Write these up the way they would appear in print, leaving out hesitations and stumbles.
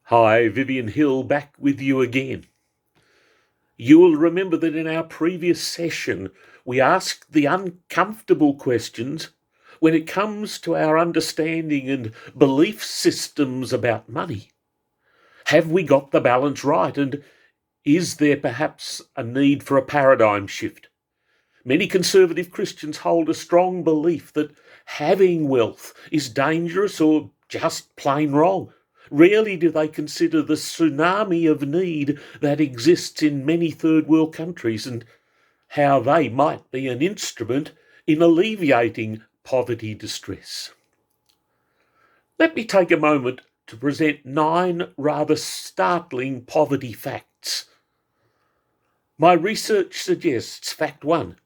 Hi, Vivian Hill back with you again. You will remember that in our previous session, we asked the uncomfortable questions when it comes to our understanding and belief systems about money. Have we got the balance right? And is there perhaps a need for a paradigm shift? Many conservative Christians hold a strong belief that having wealth is dangerous or just plain wrong. Rarely do they consider the tsunami of need that exists in many third world countries and how they might be an instrument in alleviating poverty distress. Let me take a moment to present 9 rather startling poverty facts. My research suggests fact 1.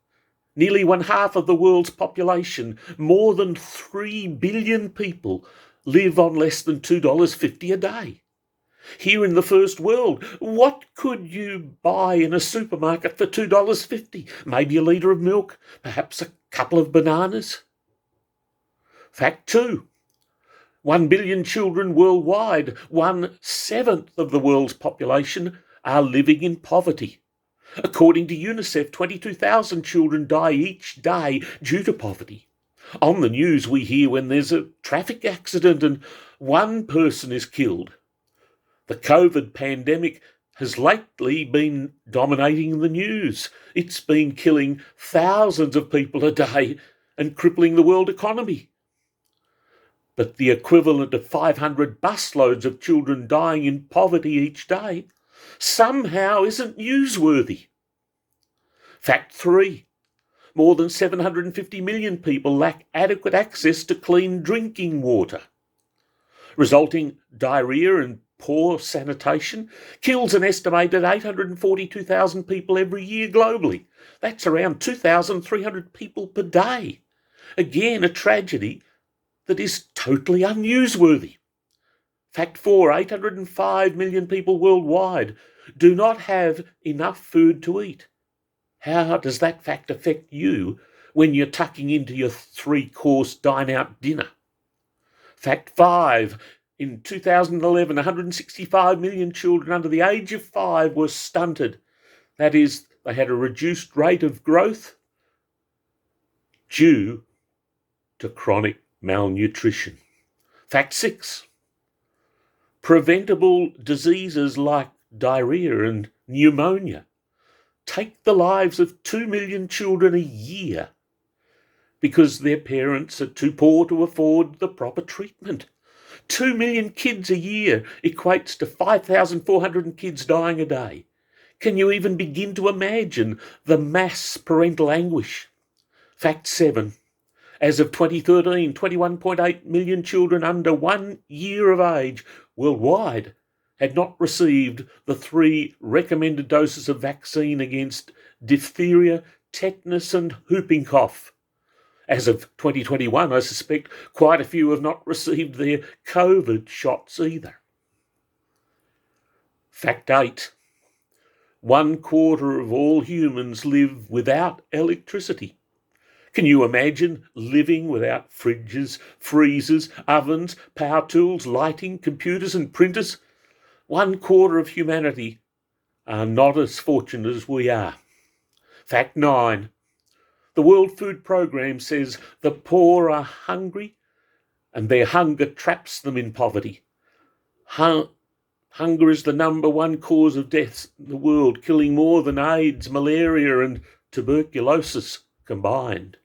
Nearly one half of the world's population, more than 3 billion people, live on less than $2.50 a day. Here in the first world, what could you buy in a supermarket for $2.50? Maybe a litre of milk, perhaps a couple of bananas. Fact 2. 1 billion children worldwide, 1/7 of the world's population, are living in poverty. According to UNICEF, 22,000 children die each day due to poverty. On the news, we hear when there's a traffic accident and one person is killed. The COVID pandemic has lately been dominating the news. It's been killing thousands of people a day and crippling the world economy. But the equivalent of 500 busloads of children dying in poverty each day somehow isn't newsworthy. Fact 3. More than 750 million people lack adequate access to clean drinking water. Resulting diarrhoea and poor sanitation kills an estimated 842,000 people every year globally. That's around 2,300 people per day. Again, a tragedy that is totally unnewsworthy. Fact 4. 805 million people worldwide do not have enough food to eat. How does that fact affect you when you're tucking into your 3-course dine-out dinner? Fact 5. In 2011, 165 million children under the age of 5 were stunted. That is, they had a reduced rate of growth due to chronic malnutrition. Fact 6. Preventable diseases like diarrhoea and pneumonia take the lives of 2 million children a year because their parents are too poor to afford the proper treatment. 2 million kids a year equates to 5,400 kids dying a day. Can you even begin to imagine the mass parental anguish? Fact 7. As of 2013, 21.8 million children under 1 year of age worldwide had not received the 3 recommended doses of vaccine against diphtheria, tetanus and whooping cough. As of 2021, I suspect quite a few have not received their COVID shots either. Fact 8. 1/4 of all humans live without electricity. Can you imagine living without fridges, freezers, ovens, power tools, lighting, computers and printers? 1/4 of humanity are not as fortunate as we are. Fact 9. The World Food Programme says the poor are hungry and their hunger traps them in poverty. Hunger is the number 1 cause of deaths in the world, killing more than AIDS, malaria and tuberculosis combined.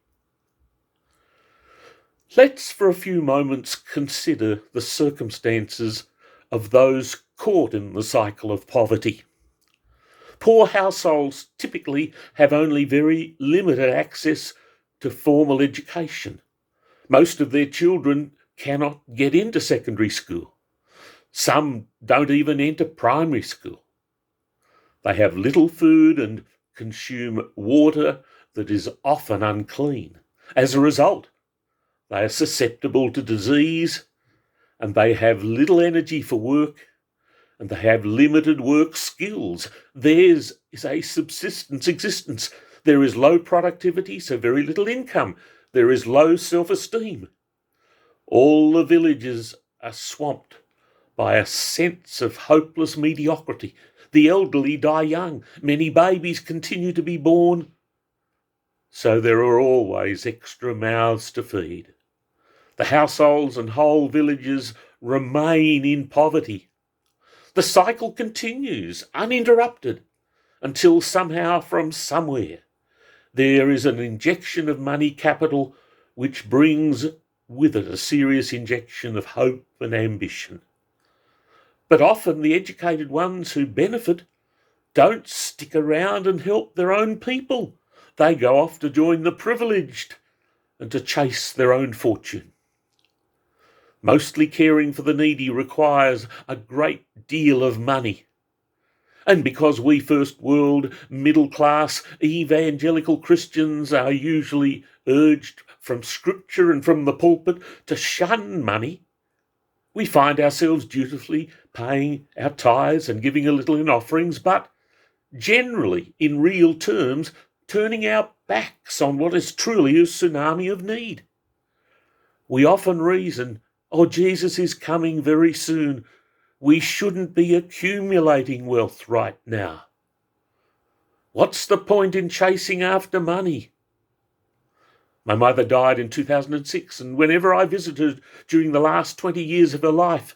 Let's for a few moments consider the circumstances of those caught in the cycle of poverty. Poor households typically have only very limited access to formal education. Most of their children cannot get into secondary school. Some don't even enter primary school. They have little food and consume water that is often unclean. As a result, they are susceptible to disease and they have little energy for work and they have limited work skills. Theirs is a subsistence existence. There is low productivity, so very little income. There is low self-esteem. All the villages are swamped by a sense of hopeless mediocrity. The elderly die young. Many babies continue to be born. So there are always extra mouths to feed. The households and whole villages remain in poverty. The cycle continues uninterrupted until somehow from somewhere there is an injection of money capital which brings with it a serious injection of hope and ambition. But often the educated ones who benefit don't stick around and help their own people. They go off to join the privileged and to chase their own fortune. Mostly caring for the needy requires a great deal of money. And because we first world, middle class, evangelical Christians are usually urged from Scripture and from the pulpit to shun money, we find ourselves dutifully paying our tithes and giving a little in offerings, but generally, in real terms, turning our backs on what is truly a tsunami of need. We often reason, oh, Jesus is coming very soon. We shouldn't be accumulating wealth right now. What's the point in chasing after money? My mother died in 2006, and whenever I visited her during the last 20 years of her life,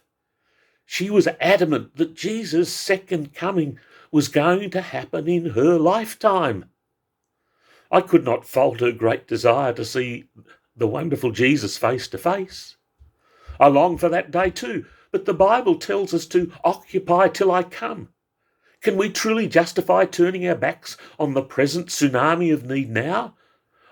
she was adamant that Jesus' second coming was going to happen in her lifetime. I could not fault her great desire to see the wonderful Jesus face to face. I long for that day too, but the Bible tells us to occupy till I come. Can we truly justify turning our backs on the present tsunami of need now?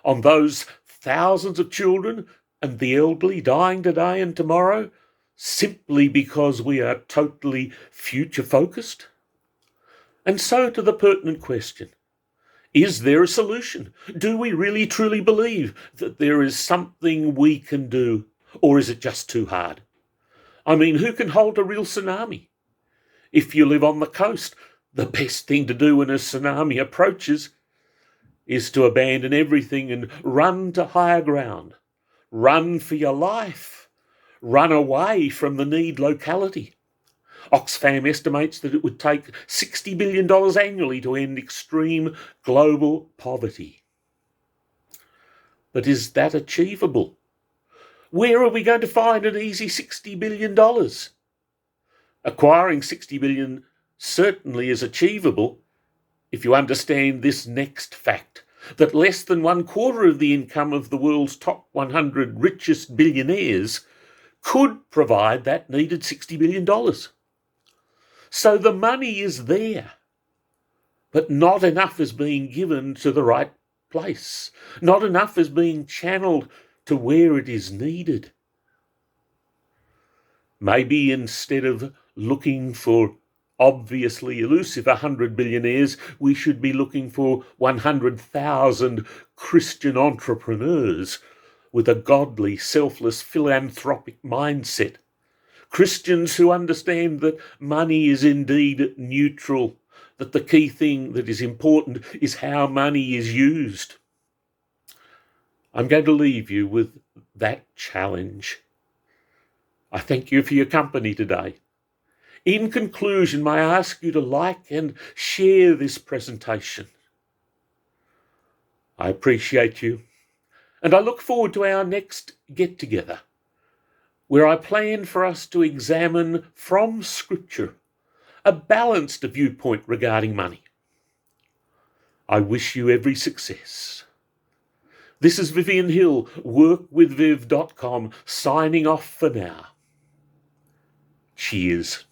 On those thousands of children and the elderly dying today and tomorrow, simply because we are totally future-focused? And so to the pertinent question, is there a solution? Do we really truly believe that there is something we can do, or is it just too hard? I mean, who can hold a real tsunami? If you live on the coast, the best thing to do when a tsunami approaches is to abandon everything and run to higher ground. Run for your life. Run away from the need locality. Oxfam estimates that it would take $60 billion annually to end extreme global poverty. But is that achievable? Where are we going to find an easy $60 billion? Acquiring $60 billion certainly is achievable if you understand this next fact, that less than 1/4 of the income of the world's top 100 richest billionaires could provide that needed $60 billion. So the money is there, but not enough is being given to the right place. Not enough is being channeled to where it is needed. Maybe instead of looking for obviously elusive 100 billionaires, we should be looking for 100,000 Christian entrepreneurs with a godly, selfless, philanthropic mindset. Christians who understand that money is indeed neutral, that the key thing that is important is how money is used. I'm going to leave you with that challenge. I thank you for your company today. In conclusion, may I ask you to like and share this presentation. I appreciate you, and I look forward to our next get-together, where I plan for us to examine from Scripture a balanced viewpoint regarding money. I wish you every success. This is Vivian Hill, workwithviv.com, signing off for now. Cheers.